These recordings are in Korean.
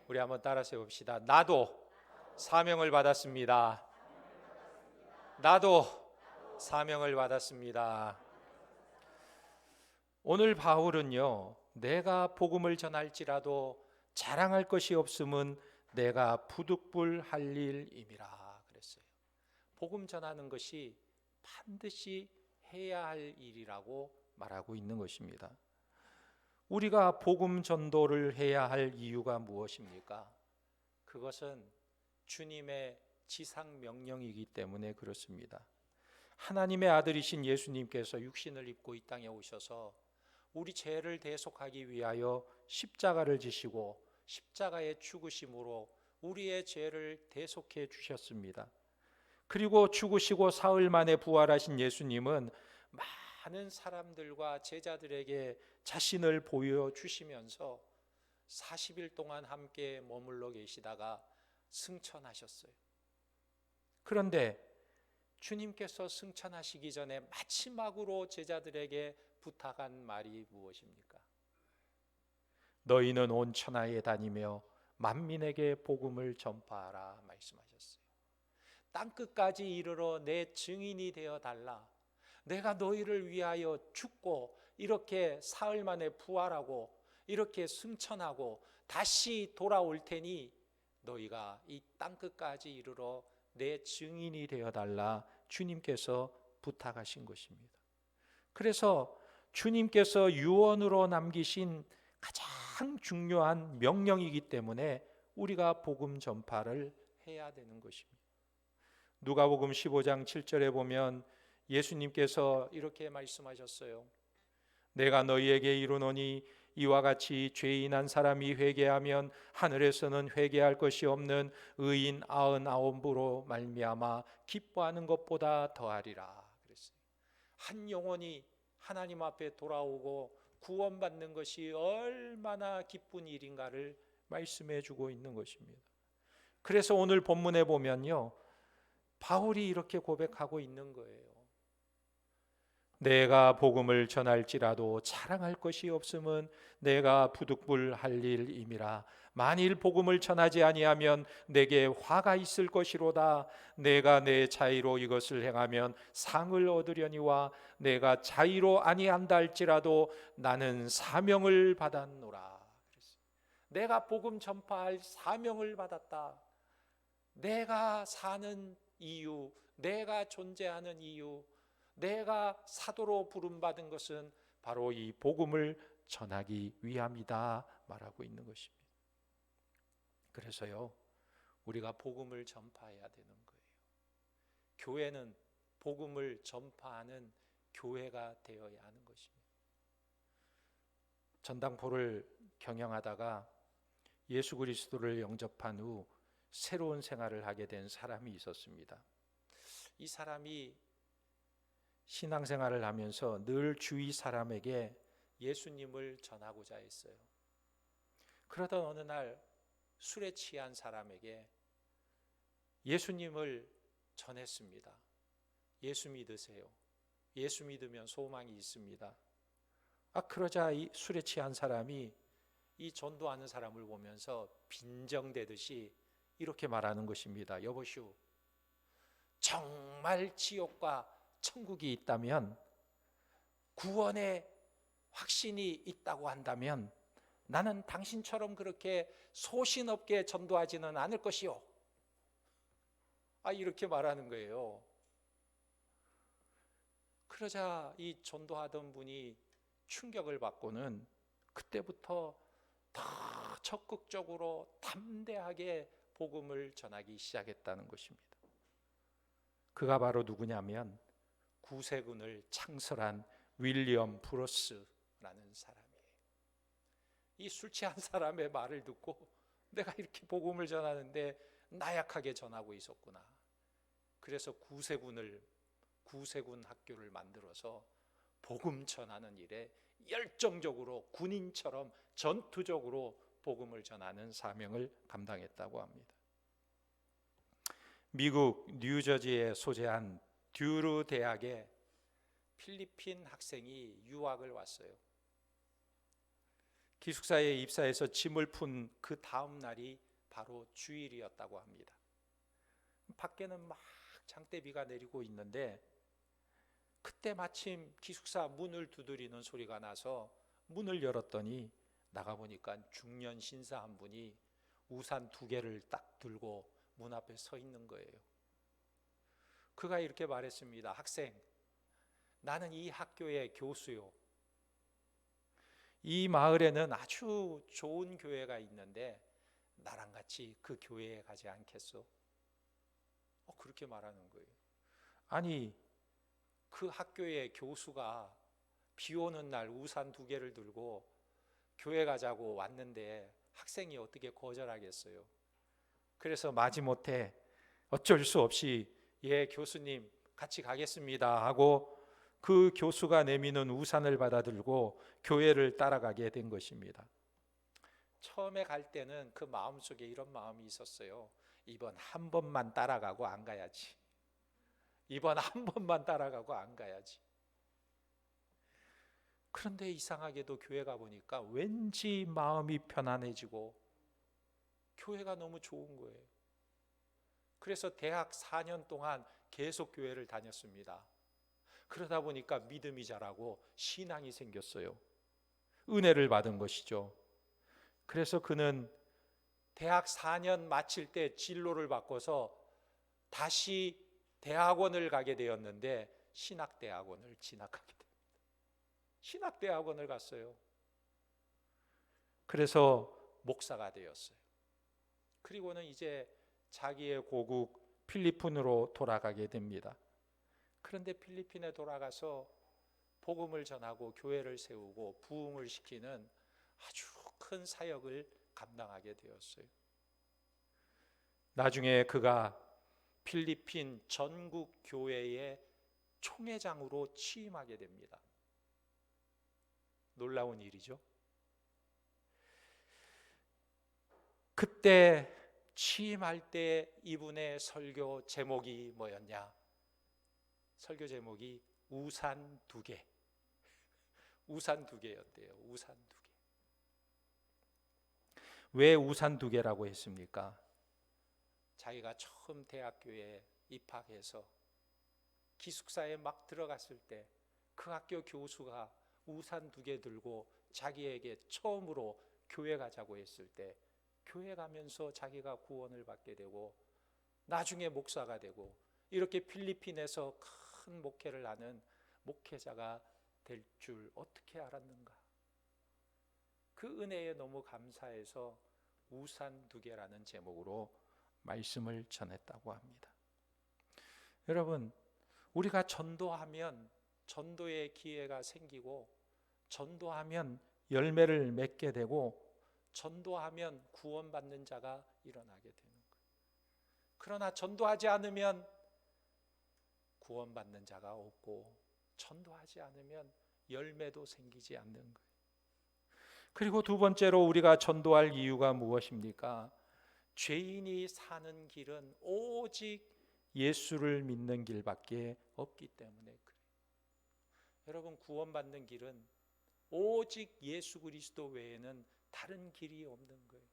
우리 한번 따라서 해봅시다. 나도 사명을 받았습니다. 나도 사명을 받았습니다. 오늘 바울은요, 내가 복음을 전할지라도 자랑할 것이 없음은 내가 부득불할 일임이라 그랬어요. 복음 전하는 것이 반드시 해야 할 일이라고 말하고 있는 것입니다. 우리가 복음 전도를 해야 할 이유가 무엇입니까? 그것은 주님의 지상 명령이기 때문에 그렇습니다. 하나님의 아들이신 예수님께서 육신을 입고 이 땅에 오셔서 우리 죄를 대속하기 위하여 십자가를 지시고 십자가의 죽으심으로 우리의 죄를 대속해 주셨습니다. 그리고 죽으시고 사흘 만에 부활하신 예수님은 많은 사람들과 제자들에게 자신을 보여주시면서 40일 동안 함께 머물러 계시다가 승천하셨어요. 그런데 주님께서 승천하시기 전에 마지막으로 제자들에게 부탁한 말이 무엇입니까? 너희는 온 천하에 다니며 만민에게 복음을 전파하라 말씀하셨어요. 땅끝까지 이르러 내 증인이 되어 달라. 내가 너희를 위하여 죽고 이렇게 사흘 만에 부활하고 이렇게 승천하고 다시 돌아올 테니 너희가 이 땅끝까지 이르러 내 증인이 되어 달라 주님께서 부탁하신 것입니다. 그래서 주님께서 유언으로 남기신 가장 중요한 명령이기 때문에 우리가 복음 전파를 해야 되는 것입니다. 누가복음 15장 7절에 보면 예수님께서 이렇게 말씀하셨어요. 내가 너희에게 이르노니 이와 같이 죄인 한 사람이 회개하면 하늘에서는 회개할 것이 없는 의인 99으로 말미암아 기뻐하는 것보다 더하리라 그랬어요. 한 영혼이 하나님 앞에 돌아오고 구원받는 것이 얼마나 기쁜 일인가를 말씀해 주고 있는 것입니다. 그래서 오늘 본문에 보면요, 바울이 이렇게 고백하고 있는 거예요. 내가 복음을 전할지라도 자랑할 것이 없음은 내가 부득불할 일임이라. 만일 복음을 전하지 아니하면 내게 화가 있을 것이로다. 내가 내 자의로 이것을 행하면 상을 얻으려니와 내가 자의로 아니한다 할지라도 나는 사명을 받았노라. 내가 복음 전파할 사명을 받았다. 내가 사는 이유, 내가 존재하는 이유, 내가 사도로 부름받은 것은 바로 이 복음을 전하기 위함이다 말하고 있는 것입니다. 그래서요, 우리가 복음을 전파해야 되는 거예요. 교회는 복음을 전파하는 교회가 되어야 하는 것입니다. 전당포를 경영하다가 예수 그리스도를 영접한 후 새로운 생활을 하게 된 사람이 있었습니다. 이 사람이 신앙생활을 하면서 늘 주위 사람에게 예수님을 전하고자 했어요. 그러던 어느 날 술에 취한 사람에게 예수님을 전했습니다. 예수 믿으세요. 예수 믿으면 소망이 있습니다. 그러자 이 술에 취한 사람이 이 전도하는 사람을 보면서 빈정대듯이 이렇게 말하는 것입니다. 여보시오, 정말 지옥과 천국이 있다면, 구원의 확신이 있다고 한다면 나는 당신처럼 그렇게 소신 없게 전도하지는 않을 것이요. 이렇게 말하는 거예요. 그러자 이 전도하던 분이 충격을 받고는 그때부터 더 적극적으로 담대하게 복음을 전하기 시작했다는 것입니다. 그가 바로 누구냐면 구세군을 창설한 윌리엄 브루스라는 사람이에요. 이 술 취한 사람의 말을 듣고 내가 이렇게 복음을 전하는데 나약하게 전하고 있었구나. 그래서 구세군 학교를 만들어서 복음 전하는 일에 열정적으로 군인처럼 전투적으로 복음을 전하는 사명을 감당했다고 합니다. 미국 뉴저지에 소재한 듀르 대학에 필리핀 학생이 유학을 왔어요. 기숙사에 입사해서 짐을 푼 그 다음 날이 바로 주일이었다고 합니다. 밖에는 막 장대비가 내리고 있는데 그때 마침 기숙사 문을 두드리는 소리가 나서 문을 열었더니 나가보니까 중년 신사 한 분이 우산 2개를 딱 들고 문 앞에 서 있는 거예요. 그가 이렇게 말했습니다. 학생, 나는 이 학교의 교수요. 이 마을에는 아주 좋은 교회가 있는데 나랑 같이 그 교회에 가지 않겠소? 그렇게 말하는 거예요. 아니, 그 학교의 교수가 비 오는 날 우산 2개를 들고 교회 가자고 왔는데 학생이 어떻게 거절하겠어요? 그래서 마지못해 어쩔 수 없이 예, 교수님 같이 가겠습니다 하고 그 교수가 내미는 우산을 받아 들고 교회를 따라가게 된 것입니다. 처음에 갈 때는 그 마음속에 이런 마음이 있었어요. 이번 한 번만 따라가고 안 가야지. 이번 한 번만 따라가고 안 가야지. 그런데 이상하게도 교회 가보니까 왠지 마음이 편안해지고 교회가 너무 좋은 거예요. 그래서 대학 4년 동안 계속 교회를 다녔습니다. 그러다 보니까 믿음이 자라고 신앙이 생겼어요. 은혜를 받은 것이죠. 그래서 그는 대학 4년 마칠 때 진로를 바꿔서 다시 대학원을 가게 되었는데 신학대학원을 진학하게 됩니다. 신학대학원을 갔어요. 그래서 목사가 되었어요. 그리고는 이제 자기의 고국 필리핀으로 돌아가게 됩니다. 그런데 필리핀에 돌아가서 복음을 전하고 교회를 세우고 부흥을 시키는 아주 큰 사역을 감당하게 되었어요. 나중에 그가 필리핀 전국 교회의 총회장으로 취임하게 됩니다. 놀라운 일이죠. 그때 취임할 때 이분의 설교 제목이 뭐였냐? 설교 제목이 우산 2개. 우산 2개였대요. 우산 2개. 왜 우산 2개라고 했습니까? 자기가 처음 대학교에 입학해서 기숙사에 막 들어갔을 때 그 학교 교수가 우산 2개 들고 자기에게 처음으로 교회 가자고 했을 때 교회 가면서 자기가 구원을 받게 되고 나중에 목사가 되고 이렇게 필리핀에서 큰 목회를 하는 목회자가 될 줄 어떻게 알았는가? 그 은혜에 너무 감사해서 우산 2개라는 제목으로 말씀을 전했다고 합니다. 여러분, 우리가 전도하면 전도의 기회가 생기고 전도하면 열매를 맺게 되고 전도하면 구원받는 자가 일어나게 되는 거예요. 그러나 전도하지 않으면 구원받는 자가 없고 전도하지 않으면 열매도 생기지 않는 거예요. 그리고 2번째로 우리가 전도할 이유가 무엇입니까? 죄인이 사는 길은 오직 예수를 믿는 길밖에 없기 때문에 그래요. 여러분, 구원받는 길은 오직 예수 그리스도 외에는 다른 길이 없는 거예요.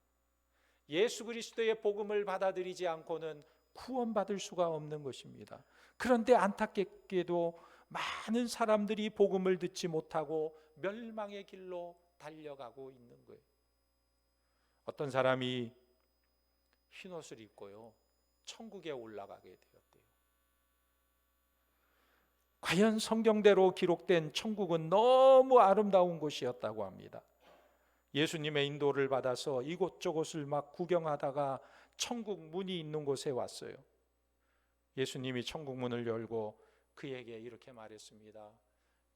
예수 그리스도의 복음을 받아들이지 않고는 구원받을 수가 없는 것입니다. 그런데 안타깝게도 많은 사람들이 복음을 듣지 못하고 멸망의 길로 달려가고 있는 거예요. 어떤 사람이 흰옷을 입고요, 천국에 올라가게 되었대요. 과연 성경대로 기록된 천국은 너무 아름다운 곳이었다고 합니다. 예수님의 인도를 받아서 이곳저곳을 막 구경하다가 천국 문이 있는 곳에 왔어요. 예수님이 천국 문을 열고 그에게 이렇게 말했습니다.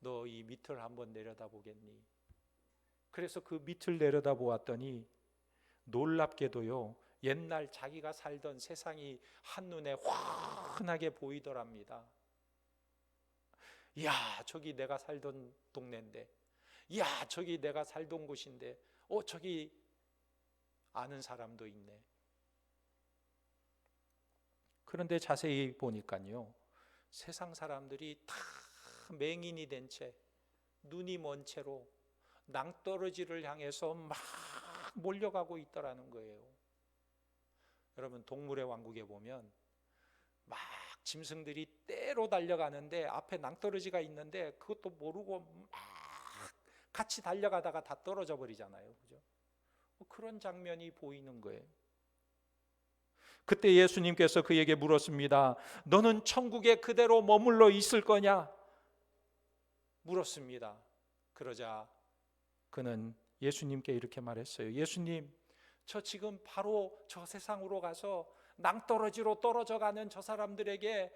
너 이 밑을 한번 내려다보겠니? 그래서 그 밑을 내려다보았더니 놀랍게도요, 옛날 자기가 살던 세상이 한눈에 환하게 보이더랍니다. 야, 저기 내가 살던 동네인데, 야, 저기 내가 살던 곳인데, 저기 아는 사람도 있네. 그런데 자세히 보니까요, 세상 사람들이 다 맹인이 된 채, 눈이 먼 채로 낭떠러지를 향해서 막 몰려가고 있더라는 거예요. 여러분, 동물의 왕국에 보면 막 짐승들이 떼로 달려가는데 앞에 낭떠러지가 있는데 그것도 모르고 막 같이 달려가다가 다 떨어져 버리잖아요. 그죠? 그런 장면이 보이는 거예요. 그때 예수님께서 그에게 물었습니다. 너는 천국에 그대로 머물러 있을 거냐? 물었습니다. 그러자 그는 예수님께 이렇게 말했어요. 예수님, 저 지금 바로 저 세상으로 가서 낭떠러지로 떨어져 가는 저 사람들에게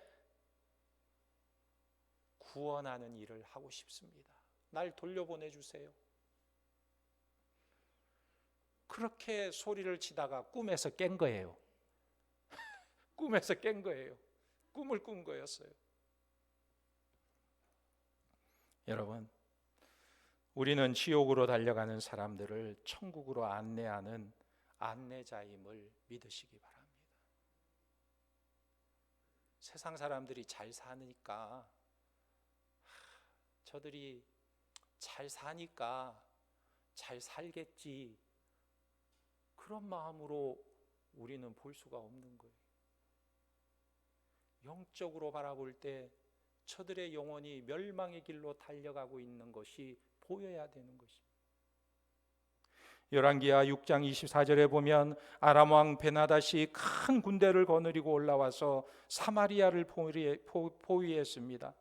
구원하는 일을 하고 싶습니다. 날 돌려보내 주세요. 그렇게 소리를 치다가 꿈에서 깬 거예요. 꿈에서 깬 거예요. 꿈을 꾼 거였어요. 여러분, 우리는 지옥으로 달려가는 사람들을 천국으로 안내하는 안내자임을 믿으시기 바랍니다. 세상 사람들이 잘 사니까, 저들이 잘 사니까 잘 살겠지, 그런 마음으로 우리는 볼 수가 없는 거예요. 영적으로 바라볼 때 저들의 영혼이 멸망의 길로 달려가고 있는 것이 보여야 되는 것입니다. 열왕기하 6장 24절에 보면 아람 왕 베나닷이 큰 군대를 거느리고 올라와서 사마리아를 포위했습니다.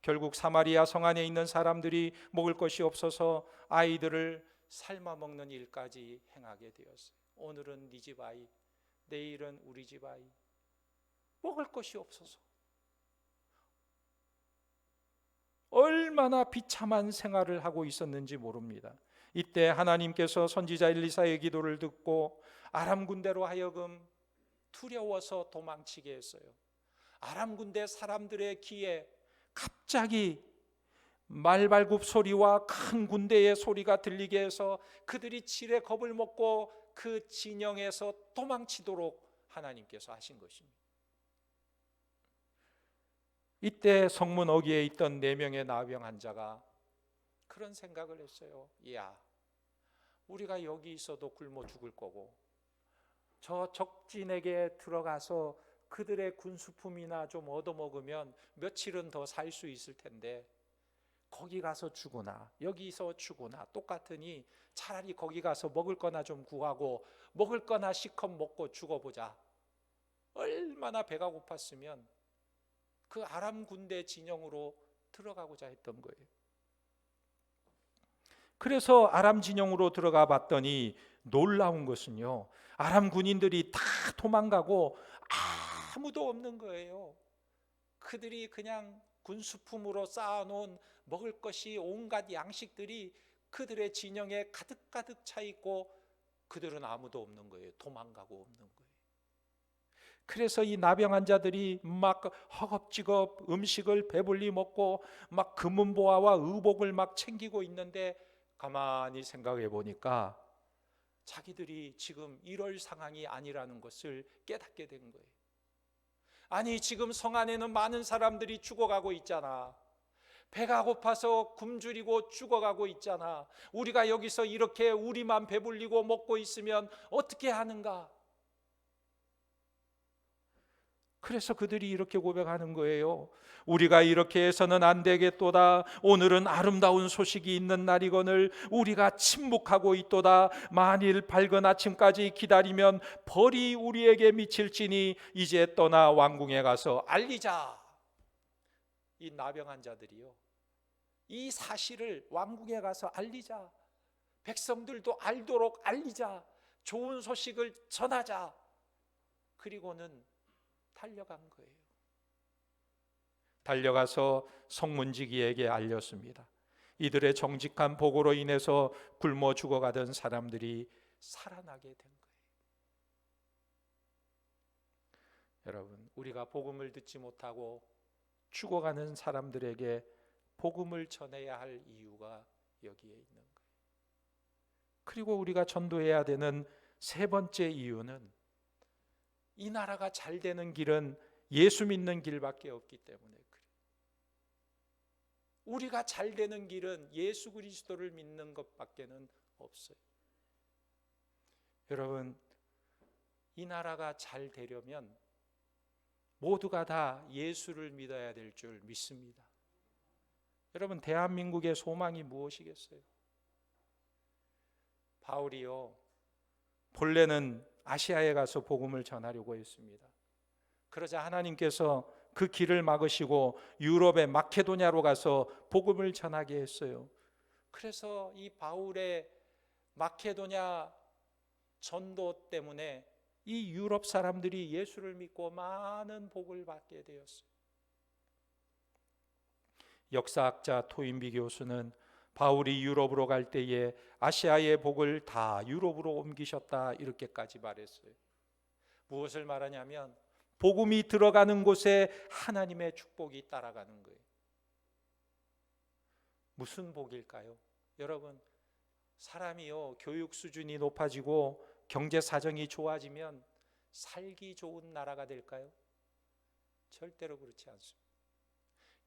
결국 사마리아 성 안에 있는 사람들이 먹을 것이 없어서 아이들을 삶아 먹는 일까지 행하게 되었어요. 오늘은 네 집 아이, 내일은 우리 집 아이. 먹을 것이 없어서 얼마나 비참한 생활을 하고 있었는지 모릅니다. 이때 하나님께서 선지자 엘리사의 기도를 듣고 아람 군대로 하여금 두려워서 도망치게 했어요. 아람 군대 사람들의 귀에 갑자기 말발굽 소리와 큰 군대의 소리가 들리게 해서 그들이 지레 겁을 먹고 그 진영에서 도망치도록 하나님께서 하신 것입니다. 이때 성문 어귀에 있던 4명의 나병 환자가 그런 생각을 했어요. 야, 우리가 여기 있어도 굶어 죽을 거고 저 적진에게 들어가서 그들의 군수품이나 좀 얻어먹으면 며칠은 더 살 수 있을 텐데 거기 가서 죽으나 여기서 죽으나 똑같으니 차라리 거기 가서 먹을 거나 좀 구하고 먹을 거나 실컷 먹고 죽어보자. 얼마나 배가 고팠으면 그 아람 군대 진영으로 들어가고자 했던 거예요. 그래서 아람 진영으로 들어가 봤더니 놀라운 것은요, 아람 군인들이 다 도망가고 아무도 없는 거예요. 그들이 그냥 군수품으로 쌓아놓은 먹을 것이 온갖 양식들이 그들의 진영에 가득가득 차 있고 그들은 아무도 없는 거예요. 도망가고 없는 거예요. 그래서 이 나병 환자들이 막 허겁지겁 음식을 배불리 먹고 막 금은보화와 의복을 막 챙기고 있는데 가만히 생각해 보니까 자기들이 지금 이럴 상황이 아니라는 것을 깨닫게 된 거예요. 아니, 지금 성 안에는 많은 사람들이 죽어가고 있잖아. 배가 고파서 굶주리고 죽어가고 있잖아. 우리가 여기서 이렇게 우리만 배불리고 먹고 있으면 어떻게 하는가? 그래서 그들이 이렇게 고백하는 거예요. 우리가 이렇게 해서는 안 되겠도다. 오늘은 아름다운 소식이 있는 날이거늘 우리가 침묵하고 있도다. 만일 밝은 아침까지 기다리면 벌이 우리에게 미칠지니 이제 떠나 왕궁에 가서 알리자. 이 나병 환자들이요, 이 사실을 왕궁에 가서 알리자. 백성들도 알도록 알리자. 좋은 소식을 전하자. 그리고는 달려간 거예요. 달려가서 성문지기에게 알렸습니다. 이들의 정직한 보고로 인해서 굶어 죽어가던 사람들이 살아나게 된 거예요. 여러분, 우리가 복음을 듣지 못하고 죽어가는 사람들에게 복음을 전해야 할 이유가 여기에 있는 거예요. 그리고 우리가 전도해야 되는 3번째 이유는 이 나라가 잘 되는 길은 예수 믿는 길밖에 없기 때문에 그래요. 우리가 잘 되는 길은 예수 그리스도를 믿는 것밖에는 없어요. 여러분, 이 나라가 잘 되려면 모두가 다 예수를 믿어야 될 줄 믿습니다. 여러분, 대한민국의 소망이 무엇이겠어요? 바울이요, 본래는 아시아에 가서 복음을 전하려고 했습니다. 그러자 하나님께서 그 길을 막으시고 유럽의 마케도냐로 가서 복음을 전하게 했어요. 그래서 이 바울의 마케도냐 전도 때문에 이 유럽 사람들이 예수를 믿고 많은 복을 받게 되었어요. 역사학자 토인비 교수는 바울이 유럽으로 갈 때에 아시아의 복을 다 유럽으로 옮기셨다, 이렇게까지 말했어요. 무엇을 말하냐면 복음이 들어가는 곳에 하나님의 축복이 따라가는 거예요. 무슨 복일까요? 여러분, 사람이요, 교육 수준이 높아지고 경제 사정이 좋아지면 살기 좋은 나라가 될까요? 절대로 그렇지 않습니다.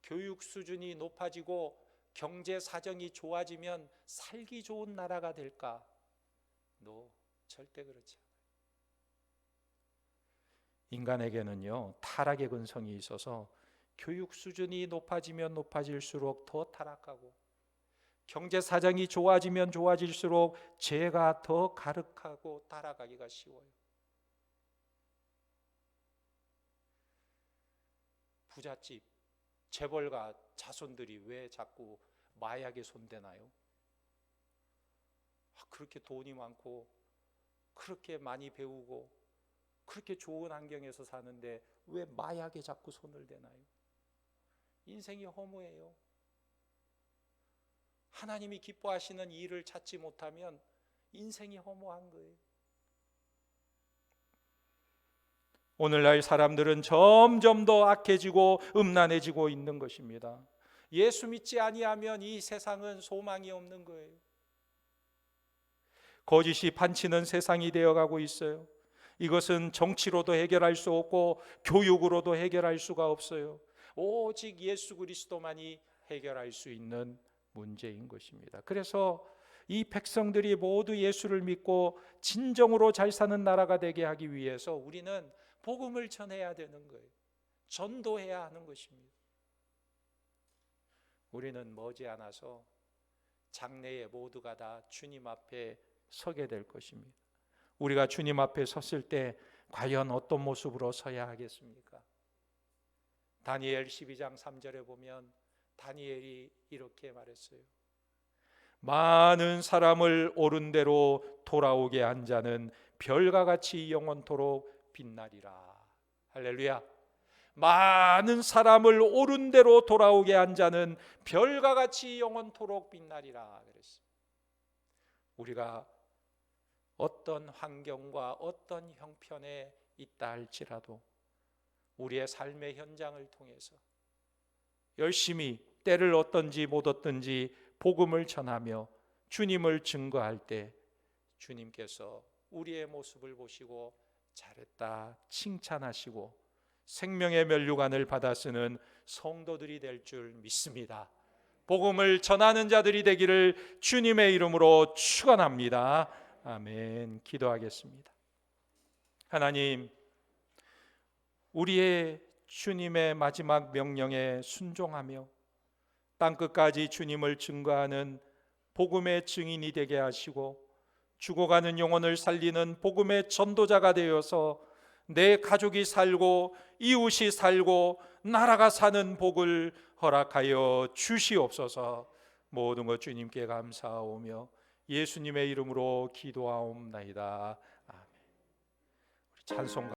교육 수준이 높아지고 경제 사정이 좋아지면 살기 좋은 나라가 될까? 절대 그렇지 않아요. 인간에게는요, 타락의 근성이 있어서 교육 수준이 높아지면 높아질수록 더 타락하고, 경제 사정이 좋아지면 좋아질수록 죄가 더 가득하고 따라가기가 쉬워요. 부잣집 재벌가 자손들이 왜 자꾸 마약에 손대나요? 그렇게 돈이 많고 그렇게 많이 배우고 그렇게 좋은 환경에서 사는데 왜 마약에 자꾸 손을 대나요? 인생이 허무해요. 하나님이 기뻐하시는 일을 찾지 못하면 인생이 허무한 거예요. 오늘날 사람들은 점점 더 악해지고 음란해지고 있는 것입니다. 예수 믿지 아니하면 이 세상은 소망이 없는 거예요. 거짓이 판치는 세상이 되어가고 있어요. 이것은 정치로도 해결할 수 없고 교육으로도 해결할 수가 없어요. 오직 예수 그리스도만이 해결할 수 있는 문제인 것입니다. 그래서 이 백성들이 모두 예수를 믿고 진정으로 잘 사는 나라가 되게 하기 위해서 우리는 복음을 전해야 되는 거예요. 전도해야 하는 것입니다. 우리는 머지않아서 장래에 모두가 다 주님 앞에 서게 될 것입니다. 우리가 주님 앞에 섰을 때 과연 어떤 모습으로 서야 하겠습니까? 다니엘 12장 3절에 보면 다니엘이 이렇게 말했어요. 많은 사람을 옳은 대로 돌아오게 한 자는 별과 같이 영원토록 빛나리라. 할렐루야. 많은 사람을 옳은 대로 돌아오게 한 자는 별과 같이 영원토록 빛나리라 그랬어요. 우리가 어떤 환경과 어떤 형편에 있다 할지라도 우리의 삶의 현장을 통해서 열심히 때를 얻든지 못 얻든지 복음을 전하며 주님을 증거할 때 주님께서 우리의 모습을 보시고 잘했다 칭찬하시고 생명의 면류관을 받아 쓰는 성도들이 될 줄 믿습니다. 복음을 전하는 자들이 되기를 주님의 이름으로 축원합니다. 아멘. 기도하겠습니다. 하나님, 우리의 주님의 마지막 명령에 순종하며 땅끝까지 주님을 증거하는 복음의 증인이 되게 하시고 죽어가는 영혼을 살리는 복음의 전도자가 되어서 내 가족이 살고 이웃이 살고 나라가 사는 복을 허락하여 주시옵소서. 모든 것 주님께 감사하오며 예수님의 이름으로 기도하옵나이다. 아멘. 우리 찬송